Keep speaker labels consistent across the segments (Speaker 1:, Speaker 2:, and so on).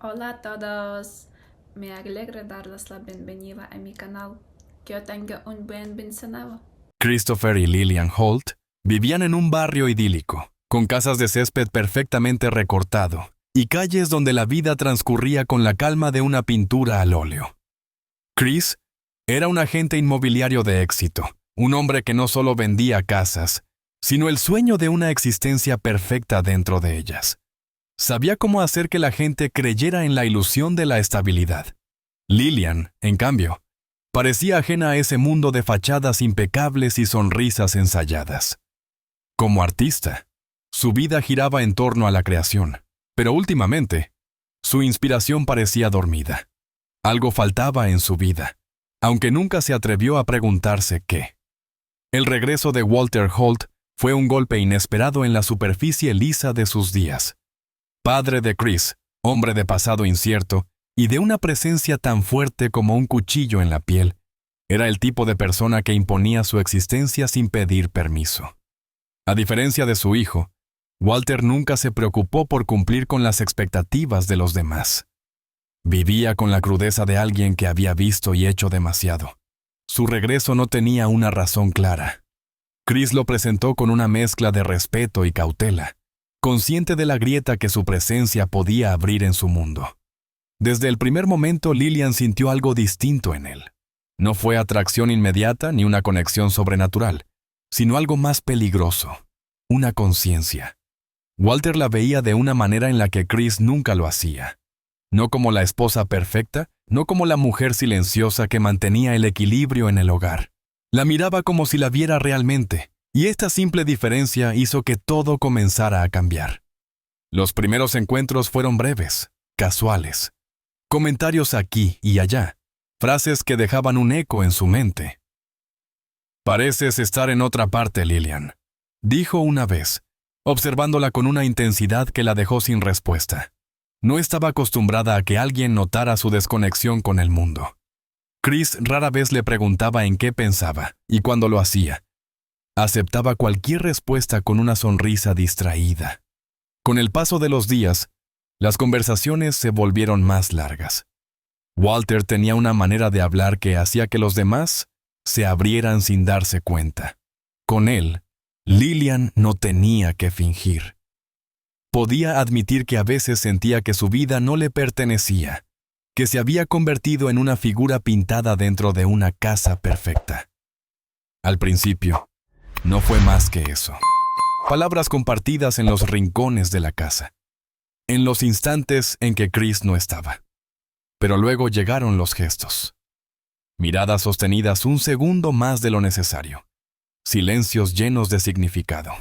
Speaker 1: Hola a todos, me alegra darles la bienvenida a mi canal. Que tenga un buen fin de nuevo.
Speaker 2: Christopher y Lillian Holt vivían en un barrio idílico, con casas de césped perfectamente recortado y calles donde la vida transcurría con la calma de una pintura al óleo. Chris era un agente inmobiliario de éxito, un hombre que no solo vendía casas, sino el sueño de una existencia perfecta dentro de ellas. Sabía cómo hacer que la gente creyera en la ilusión de la estabilidad. Lillian, en cambio, parecía ajena a ese mundo de fachadas impecables y sonrisas ensayadas. Como artista, su vida giraba en torno a la creación, pero últimamente, su inspiración parecía dormida. Algo faltaba en su vida, aunque nunca se atrevió a preguntarse qué. El regreso de Walter Holt fue un golpe inesperado en la superficie lisa de sus días. Padre de Chris, hombre de pasado incierto, y de una presencia tan fuerte como un cuchillo en la piel, era el tipo de persona que imponía su existencia sin pedir permiso. A diferencia de su hijo, Walter nunca se preocupó por cumplir con las expectativas de los demás. Vivía con la crudeza de alguien que había visto y hecho demasiado. Su regreso no tenía una razón clara. Chris lo presentó con una mezcla de respeto y cautela, consciente de la grieta que su presencia podía abrir en su mundo. Desde el primer momento, Lillian sintió algo distinto en él. No fue atracción inmediata ni una conexión sobrenatural, sino algo más peligroso, una conciencia. Walter la veía de una manera en la que Chris nunca lo hacía. No como la esposa perfecta, no como la mujer silenciosa que mantenía el equilibrio en el hogar. La miraba como si la viera realmente, y esta simple diferencia hizo que todo comenzara a cambiar. Los primeros encuentros fueron breves, casuales. Comentarios aquí y allá, frases que dejaban un eco en su mente. «Pareces estar en otra parte, Lillian», dijo una vez, observándola con una intensidad que la dejó sin respuesta. No estaba acostumbrada a que alguien notara su desconexión con el mundo. Chris rara vez le preguntaba en qué pensaba, y cuando lo hacía, aceptaba cualquier respuesta con una sonrisa distraída. Con el paso de los días, las conversaciones se volvieron más largas. Walter tenía una manera de hablar que hacía que los demás se abrieran sin darse cuenta. Con él, Lillian no tenía que fingir. Podía admitir que a veces sentía que su vida no le pertenecía, que se había convertido en una figura pintada dentro de una casa perfecta. Al principio, no fue más que eso. Palabras compartidas en los rincones de la casa, en los instantes en que Chris no estaba. Pero luego llegaron los gestos. Miradas sostenidas un segundo más de lo necesario. Silencios llenos de significado.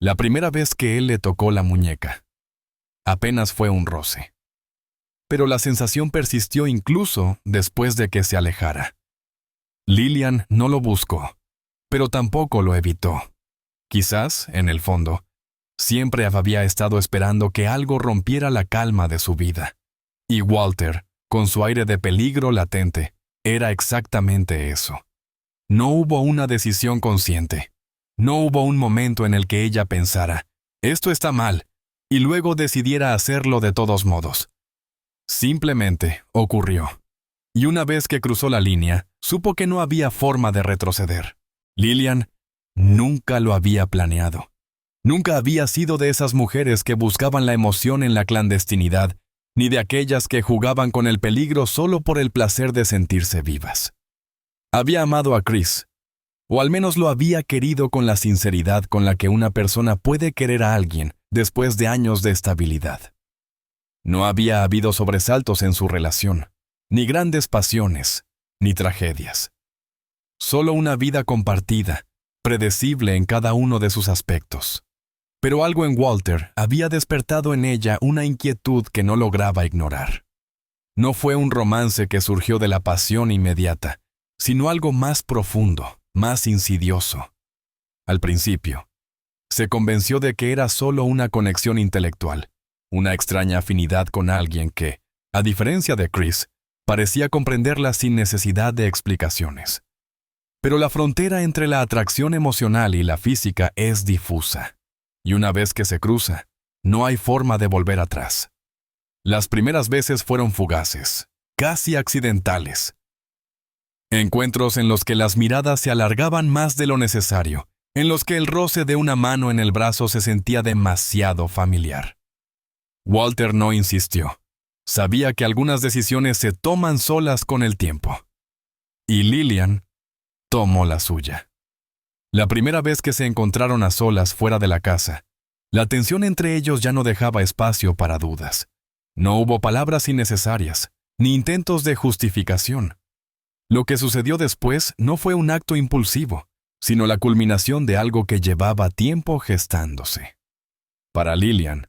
Speaker 2: La primera vez que él le tocó la muñeca, apenas fue un roce. Pero la sensación persistió incluso después de que se alejara. Lillian no lo buscó, pero tampoco lo evitó. Quizás, en el fondo, siempre había estado esperando que algo rompiera la calma de su vida. Y Walter, con su aire de peligro latente, era exactamente eso. No hubo una decisión consciente. No hubo un momento en el que ella pensara, «Esto está mal», y luego decidiera hacerlo de todos modos. Simplemente ocurrió. Y una vez que cruzó la línea, supo que no había forma de retroceder. Lillian nunca lo había planeado. Nunca había sido de esas mujeres que buscaban la emoción en la clandestinidad, ni de aquellas que jugaban con el peligro solo por el placer de sentirse vivas. Había amado a Chris, o al menos lo había querido con la sinceridad con la que una persona puede querer a alguien después de años de estabilidad. No había habido sobresaltos en su relación, ni grandes pasiones, ni tragedias. Solo una vida compartida, predecible en cada uno de sus aspectos. Pero algo en Walter había despertado en ella una inquietud que no lograba ignorar. No fue un romance que surgió de la pasión inmediata, sino algo más profundo, más insidioso. Al principio, se convenció de que era solo una conexión intelectual, una extraña afinidad con alguien que, a diferencia de Chris, parecía comprenderla sin necesidad de explicaciones. Pero la frontera entre la atracción emocional y la física es difusa. Y una vez que se cruza, no hay forma de volver atrás. Las primeras veces fueron fugaces, casi accidentales. Encuentros en los que las miradas se alargaban más de lo necesario, en los que el roce de una mano en el brazo se sentía demasiado familiar. Walter no insistió. Sabía que algunas decisiones se toman solas con el tiempo. Y Lillian tomó la suya. La primera vez que se encontraron a solas fuera de la casa, la tensión entre ellos ya no dejaba espacio para dudas. No hubo palabras innecesarias, ni intentos de justificación. Lo que sucedió después no fue un acto impulsivo, sino la culminación de algo que llevaba tiempo gestándose. Para Lillian,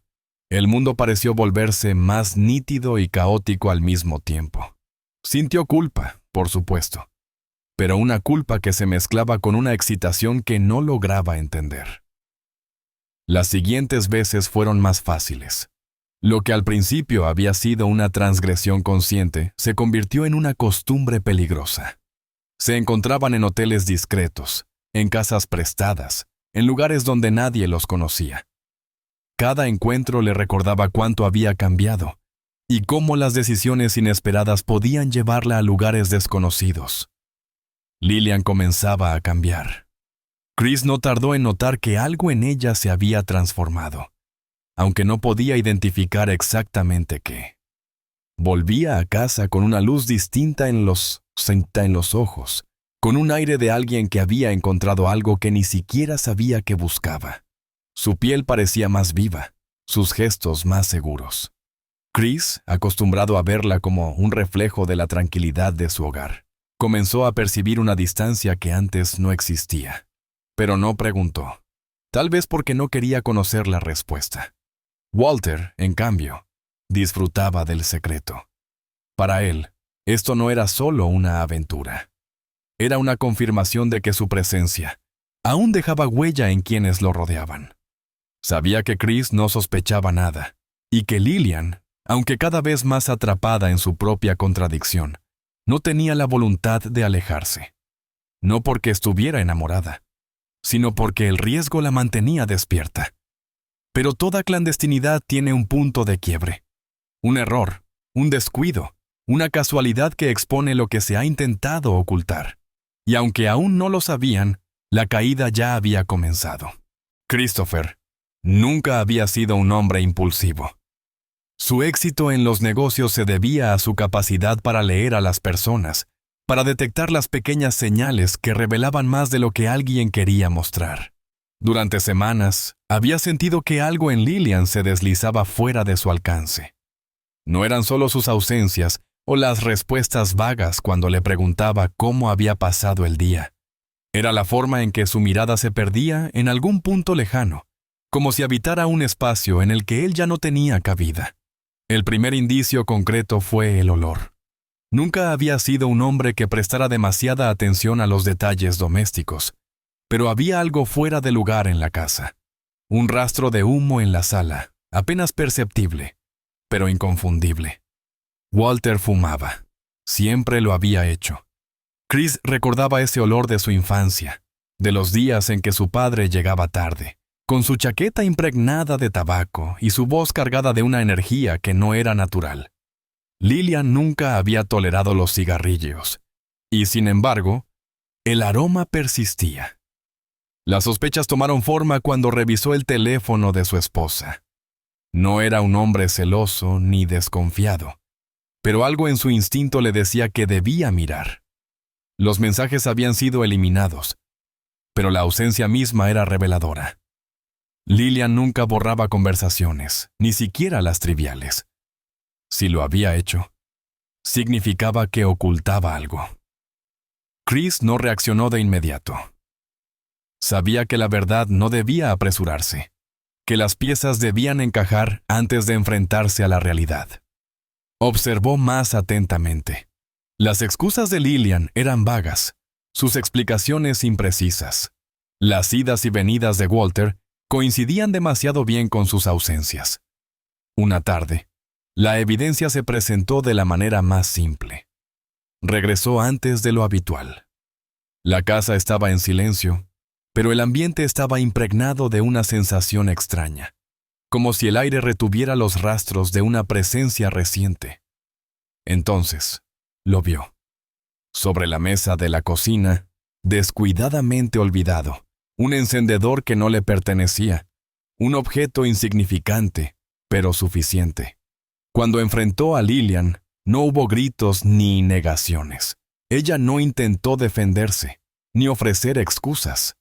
Speaker 2: el mundo pareció volverse más nítido y caótico al mismo tiempo. Sintió culpa, por supuesto, pero una culpa que se mezclaba con una excitación que no lograba entender. Las siguientes veces fueron más fáciles. Lo que al principio había sido una transgresión consciente se convirtió en una costumbre peligrosa. Se encontraban en hoteles discretos, en casas prestadas, en lugares donde nadie los conocía. Cada encuentro le recordaba cuánto había cambiado y cómo las decisiones inesperadas podían llevarla a lugares desconocidos. Lillian comenzaba a cambiar. Chris no tardó en notar que algo en ella se había transformado, aunque no podía identificar exactamente qué. Volvía a casa con una luz distinta en los ojos, con un aire de alguien que había encontrado algo que ni siquiera sabía que buscaba. Su piel parecía más viva, sus gestos más seguros. Chris, acostumbrado a verla como un reflejo de la tranquilidad de su hogar, comenzó a percibir una distancia que antes no existía. Pero no preguntó, tal vez porque no quería conocer la respuesta. Walter, en cambio, disfrutaba del secreto. Para él, esto no era solo una aventura. Era una confirmación de que su presencia aún dejaba huella en quienes lo rodeaban. Sabía que Chris no sospechaba nada, y que Lillian, aunque cada vez más atrapada en su propia contradicción, no tenía la voluntad de alejarse. No porque estuviera enamorada, sino porque el riesgo la mantenía despierta. Pero toda clandestinidad tiene un punto de quiebre. Un error, un descuido, una casualidad que expone lo que se ha intentado ocultar. Y aunque aún no lo sabían, la caída ya había comenzado. Christopher nunca había sido un hombre impulsivo. Su éxito en los negocios se debía a su capacidad para leer a las personas, para detectar las pequeñas señales que revelaban más de lo que alguien quería mostrar. Durante semanas, había sentido que algo en Lillian se deslizaba fuera de su alcance. No eran solo sus ausencias o las respuestas vagas cuando le preguntaba cómo había pasado el día. Era la forma en que su mirada se perdía en algún punto lejano, como si habitara un espacio en el que él ya no tenía cabida. El primer indicio concreto fue el olor. Nunca había sido un hombre que prestara demasiada atención a los detalles domésticos, pero había algo fuera de lugar en la casa. Un rastro de humo en la sala, apenas perceptible, pero inconfundible. Walter fumaba. Siempre lo había hecho. Chris recordaba ese olor de su infancia, de los días en que su padre llegaba tarde, con su chaqueta impregnada de tabaco y su voz cargada de una energía que no era natural. Lillian nunca había tolerado los cigarrillos, y sin embargo, el aroma persistía. Las sospechas tomaron forma cuando revisó el teléfono de su esposa. No era un hombre celoso ni desconfiado, pero algo en su instinto le decía que debía mirar. Los mensajes habían sido eliminados, pero la ausencia misma era reveladora. Lillian nunca borraba conversaciones, ni siquiera las triviales. Si lo había hecho, significaba que ocultaba algo. Chris no reaccionó de inmediato. Sabía que la verdad no debía apresurarse, que las piezas debían encajar antes de enfrentarse a la realidad. Observó más atentamente. Las excusas de Lillian eran vagas, sus explicaciones imprecisas. Las idas y venidas de Walter coincidían demasiado bien con sus ausencias. Una tarde, la evidencia se presentó de la manera más simple. Regresó antes de lo habitual. La casa estaba en silencio, pero el ambiente estaba impregnado de una sensación extraña, como si el aire retuviera los rastros de una presencia reciente. Entonces, lo vio. Sobre la mesa de la cocina, descuidadamente olvidado, un encendedor que no le pertenecía, un objeto insignificante, pero suficiente. Cuando enfrentó a Lillian, no hubo gritos ni negaciones. Ella no intentó defenderse, ni ofrecer excusas.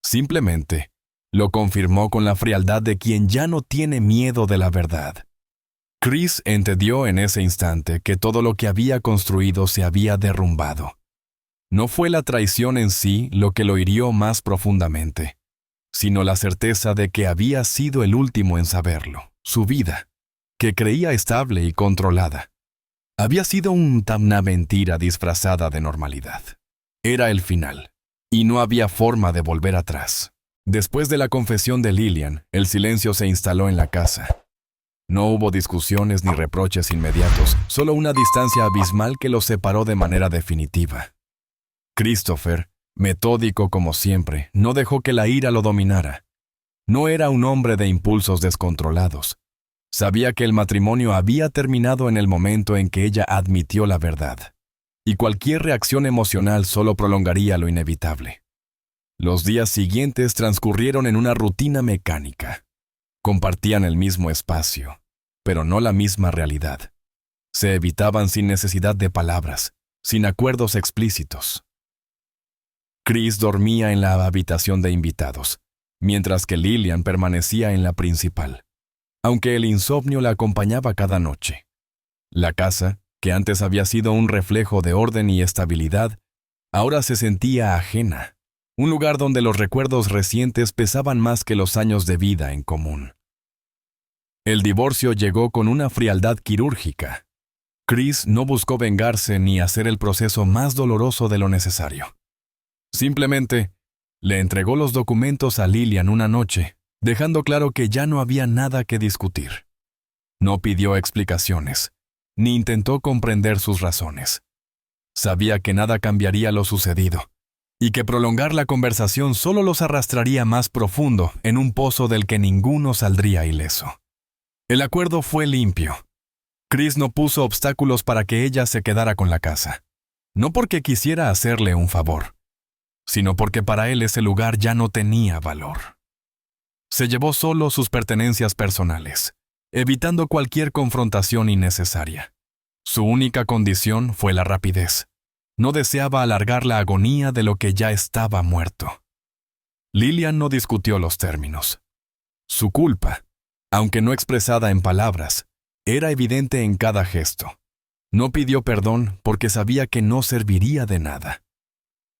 Speaker 2: Simplemente, lo confirmó con la frialdad de quien ya no tiene miedo de la verdad. Chris entendió en ese instante que todo lo que había construido se había derrumbado. No fue la traición en sí lo que lo hirió más profundamente, sino la certeza de que había sido el último en saberlo, su vida, que creía estable y controlada. Había sido una mentira disfrazada de normalidad. Era el final, y no había forma de volver atrás. Después de la confesión de Lillian, el silencio se instaló en la casa. No hubo discusiones ni reproches inmediatos, solo una distancia abismal que los separó de manera definitiva. Christopher, metódico como siempre, no dejó que la ira lo dominara. No era un hombre de impulsos descontrolados. Sabía que el matrimonio había terminado en el momento en que ella admitió la verdad, y cualquier reacción emocional solo prolongaría lo inevitable. Los días siguientes transcurrieron en una rutina mecánica. Compartían el mismo espacio, pero no la misma realidad. Se evitaban sin necesidad de palabras, sin acuerdos explícitos. Chris dormía en la habitación de invitados, mientras que Lillian permanecía en la principal, aunque el insomnio la acompañaba cada noche. La casa, que antes había sido un reflejo de orden y estabilidad, ahora se sentía ajena, un lugar donde los recuerdos recientes pesaban más que los años de vida en común. El divorcio llegó con una frialdad quirúrgica. Chris no buscó vengarse ni hacer el proceso más doloroso de lo necesario. Simplemente, le entregó los documentos a Lillian una noche, dejando claro que ya no había nada que discutir. No pidió explicaciones, ni intentó comprender sus razones. Sabía que nada cambiaría lo sucedido, y que prolongar la conversación solo los arrastraría más profundo en un pozo del que ninguno saldría ileso. El acuerdo fue limpio. Chris no puso obstáculos para que ella se quedara con la casa, no porque quisiera hacerle un favor, sino porque para él ese lugar ya no tenía valor. Se llevó solo sus pertenencias personales, evitando cualquier confrontación innecesaria. Su única condición fue la rapidez. No deseaba alargar la agonía de lo que ya estaba muerto. Lillian no discutió los términos. Su culpa, aunque no expresada en palabras, era evidente en cada gesto. No pidió perdón porque sabía que no serviría de nada.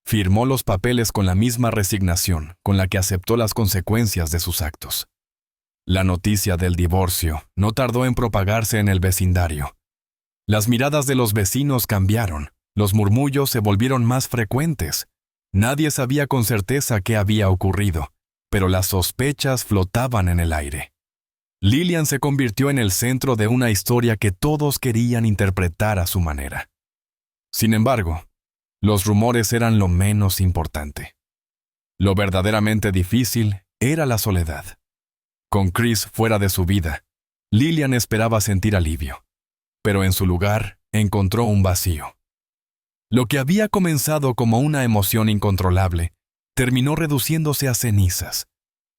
Speaker 2: Firmó los papeles con la misma resignación con la que aceptó las consecuencias de sus actos. La noticia del divorcio no tardó en propagarse en el vecindario. Las miradas de los vecinos cambiaron, los murmullos se volvieron más frecuentes. Nadie sabía con certeza qué había ocurrido, pero las sospechas flotaban en el aire. Lillian se convirtió en el centro de una historia que todos querían interpretar a su manera. Sin embargo, los rumores eran lo menos importante. Lo verdaderamente difícil era la soledad. Con Chris fuera de su vida, Lillian esperaba sentir alivio, pero en su lugar encontró un vacío. Lo que había comenzado como una emoción incontrolable, terminó reduciéndose a cenizas,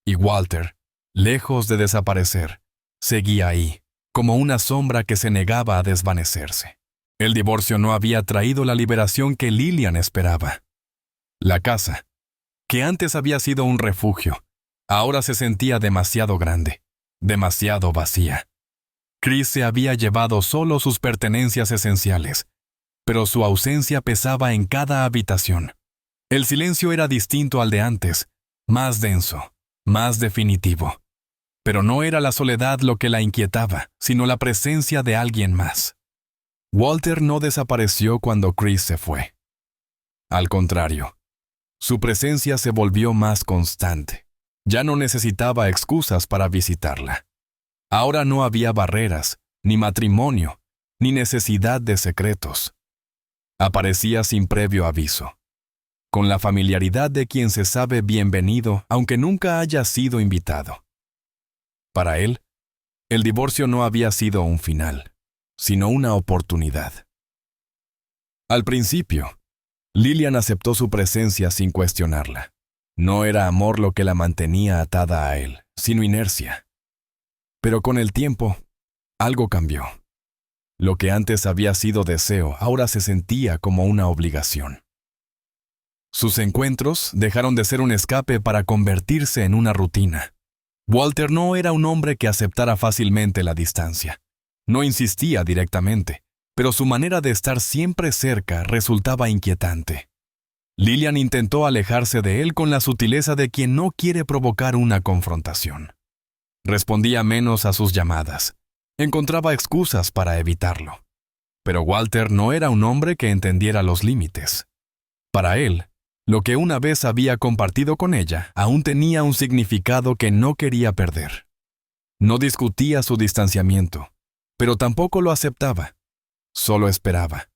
Speaker 2: y Walter, lejos de desaparecer, seguía ahí, como una sombra que se negaba a desvanecerse. El divorcio no había traído la liberación que Lillian esperaba. La casa, que antes había sido un refugio, ahora se sentía demasiado grande, demasiado vacía. Chris se había llevado solo sus pertenencias esenciales, pero su ausencia pesaba en cada habitación. El silencio era distinto al de antes, más denso, más definitivo. Pero no era la soledad lo que la inquietaba, sino la presencia de alguien más. Walter no desapareció cuando Chris se fue. Al contrario, su presencia se volvió más constante. Ya no necesitaba excusas para visitarla. Ahora no había barreras, ni matrimonio, ni necesidad de secretos. Aparecía sin previo aviso, con la familiaridad de quien se sabe bienvenido aunque nunca haya sido invitado. Para él, El divorcio no había sido un final, sino una oportunidad. Al principio, Lillian aceptó su presencia sin cuestionarla. No era amor lo que la mantenía atada a él, sino inercia. Pero con el tiempo, algo cambió. Lo que antes había sido deseo, ahora se sentía como una obligación. Sus encuentros dejaron de ser un escape para convertirse en una rutina. Walter no era un hombre que aceptara fácilmente la distancia. No insistía directamente, pero su manera de estar siempre cerca resultaba inquietante. Lillian intentó alejarse de él con la sutileza de quien no quiere provocar una confrontación. Respondía menos a sus llamadas. Encontraba excusas para evitarlo. Pero Walter no era un hombre que entendiera los límites. Para él, lo que una vez había compartido con ella aún tenía un significado que no quería perder. No discutía su distanciamiento, pero tampoco lo aceptaba. Solo esperaba.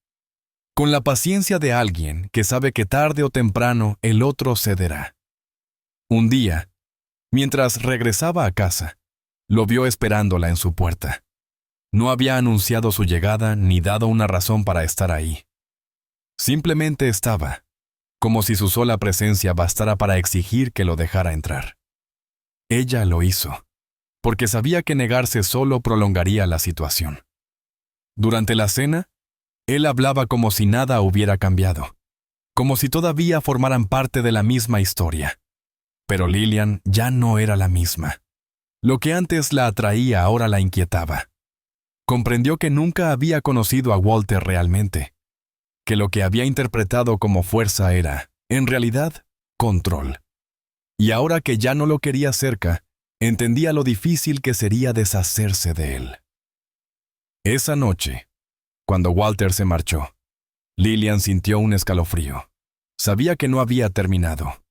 Speaker 2: Con la paciencia de alguien que sabe que tarde o temprano el otro cederá. Un día, mientras regresaba a casa, lo vio esperándola en su puerta. No había anunciado su llegada ni dado una razón para estar ahí. Simplemente estaba, como si su sola presencia bastara para exigir que lo dejara entrar. Ella lo hizo, porque sabía que negarse solo prolongaría la situación. Durante la cena, él hablaba como si nada hubiera cambiado, como si todavía formaran parte de la misma historia. Pero Lillian ya no era la misma. Lo que antes la atraía ahora la inquietaba. Comprendió que nunca había conocido a Walter realmente, que lo que había interpretado como fuerza era, en realidad, control. Y ahora que ya no lo quería cerca, entendía lo difícil que sería deshacerse de él. Esa noche, cuando Walter se marchó, Lillian sintió un escalofrío. Sabía que no había terminado.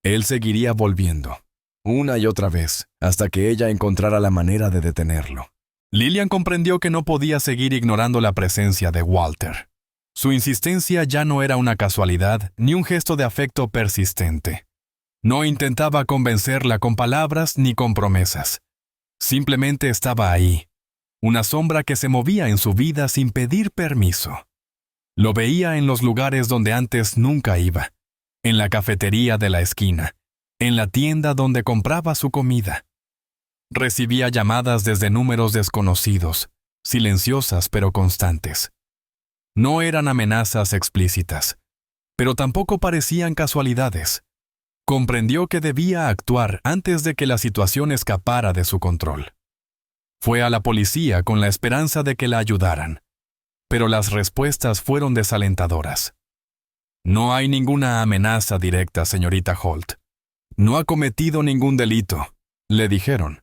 Speaker 2: Él seguiría volviendo, una y otra vez, hasta que ella encontrara la manera de detenerlo. Lillian comprendió que no podía seguir ignorando la presencia de Walter. Su insistencia ya no era una casualidad ni un gesto de afecto persistente. No intentaba convencerla con palabras ni con promesas. Simplemente estaba ahí, una sombra que se movía en su vida sin pedir permiso. Lo veía en los lugares donde antes nunca iba, en la cafetería de la esquina, en la tienda donde compraba su comida. Recibía llamadas desde números desconocidos, silenciosas pero constantes. No eran amenazas explícitas, pero tampoco parecían casualidades. Comprendió que debía actuar antes de que la situación escapara de su control. Fue a la policía con la esperanza de que la ayudaran, pero las respuestas fueron desalentadoras. No hay ninguna amenaza directa, señorita Holt. No ha cometido ningún delito, le dijeron.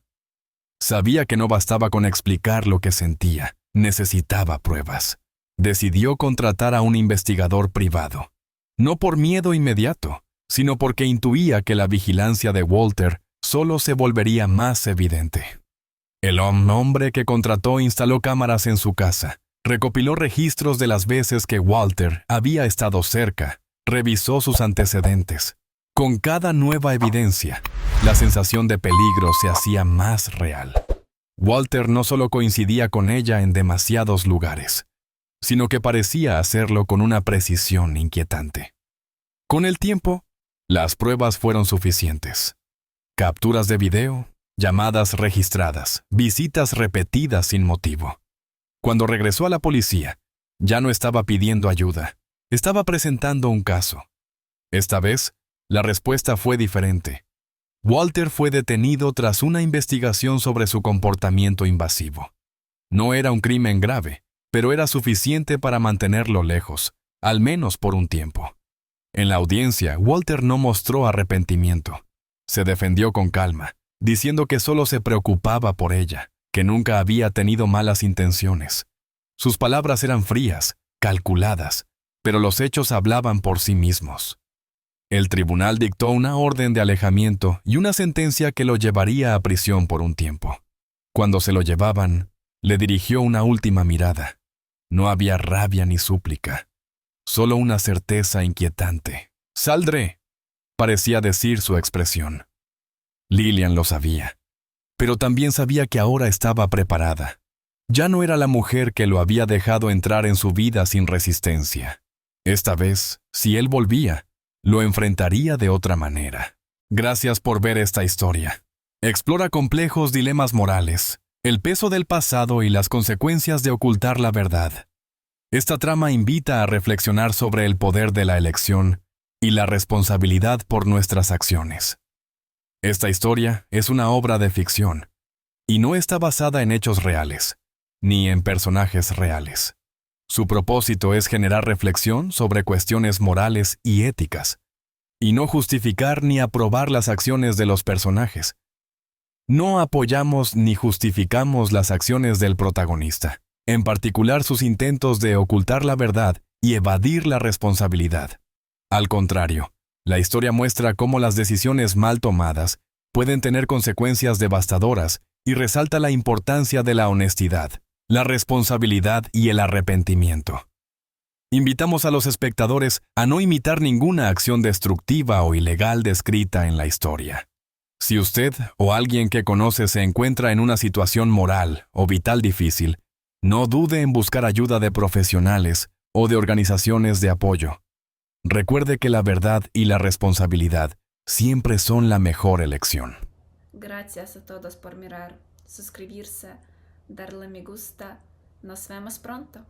Speaker 2: Sabía que no bastaba con explicar lo que sentía, necesitaba pruebas. Decidió contratar a un investigador privado. No por miedo inmediato, sino porque intuía que la vigilancia de Walter solo se volvería más evidente. El hombre que contrató instaló cámaras en su casa, recopiló registros de las veces que Walter había estado cerca, revisó sus antecedentes. Con cada nueva evidencia, la sensación de peligro se hacía más real. Walter no solo coincidía con ella en demasiados lugares, sino que parecía hacerlo con una precisión inquietante. Con el tiempo, las pruebas fueron suficientes. Capturas de video, llamadas registradas, visitas repetidas sin motivo. Cuando regresó a la policía, ya no estaba pidiendo ayuda, estaba presentando un caso. Esta vez, la respuesta fue diferente. Walter fue detenido tras una investigación sobre su comportamiento invasivo. No era un crimen grave, pero era suficiente para mantenerlo lejos, al menos por un tiempo. En la audiencia, Walter no mostró arrepentimiento. Se defendió con calma, diciendo que solo se preocupaba por ella, que nunca había tenido malas intenciones. Sus palabras eran frías, calculadas, pero los hechos hablaban por sí mismos. El tribunal dictó una orden de alejamiento y una sentencia que lo llevaría a prisión por un tiempo. Cuando se lo llevaban, le dirigió una última mirada. No había rabia ni súplica, solo una certeza inquietante. «Saldré», parecía decir su expresión. Lillian lo sabía. pero también sabía que ahora estaba preparada. Ya no era la mujer que lo había dejado entrar en su vida sin resistencia. Esta vez, si él volvía, lo enfrentaría de otra manera. Gracias por ver esta historia. Explora complejos dilemas morales, el peso del pasado y las consecuencias de ocultar la verdad. Esta trama invita a reflexionar sobre el poder de la elección y la responsabilidad por nuestras acciones. Esta historia es una obra de ficción y no está basada en hechos reales, ni en personajes reales. Su propósito es generar reflexión sobre cuestiones morales y éticas, y no justificar ni aprobar las acciones de los personajes. No apoyamos ni justificamos las acciones del protagonista, en particular sus intentos de ocultar la verdad y evadir la responsabilidad. Al contrario, la historia muestra cómo las decisiones mal tomadas pueden tener consecuencias devastadoras y resalta la importancia de la honestidad, la responsabilidad y el arrepentimiento. Invitamos a los espectadores a no imitar ninguna acción destructiva o ilegal descrita en la historia. Si usted o alguien que conoce se encuentra en una situación moral o vital difícil, no dude en buscar ayuda de profesionales o de organizaciones de apoyo. Recuerde que la verdad y la responsabilidad siempre son la mejor elección.
Speaker 1: Gracias a todos por mirar, suscribirse, darle me gusta. Nos vemos pronto.